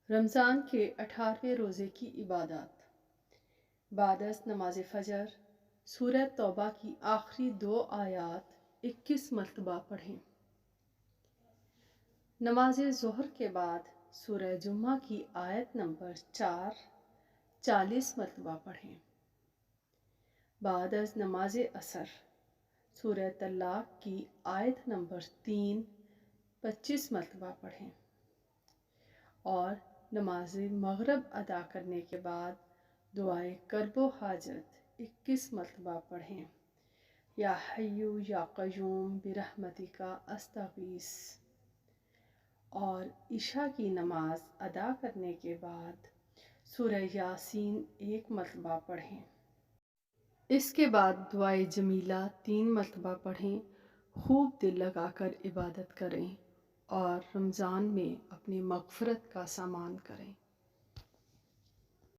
رمضان کے 18ویں روزے کی عبادات۔ بعد از نماز فجر سورہ توبہ کی آخری 2 آیات 21 مرتبہ پڑھیں۔ نماز ظہر کے بعد سورہ جمعہ کی آیت نمبر 4 40 مرتبہ پڑھیں۔ بعد از نماز عصر سورہ طلاق کی آیت نمبر 3 25 مرتبہ پڑھیں، اور نماز مغرب ادا کرنے کے بعد دعائے کرب و حاجت 21 مرتبہ پڑھیں۔ یا حیو یا قیوم برحمتک استغیث۔ اور عشاء کی نماز ادا کرنے کے بعد سورہ یاسین 1 مرتبہ پڑھیں۔ اس کے بعد دعائے جمیلہ 3 مرتبہ پڑھیں۔ خوب دل لگا کر عبادت کریں اور رمضان میں اپنی مغفرت کا سامان کریں۔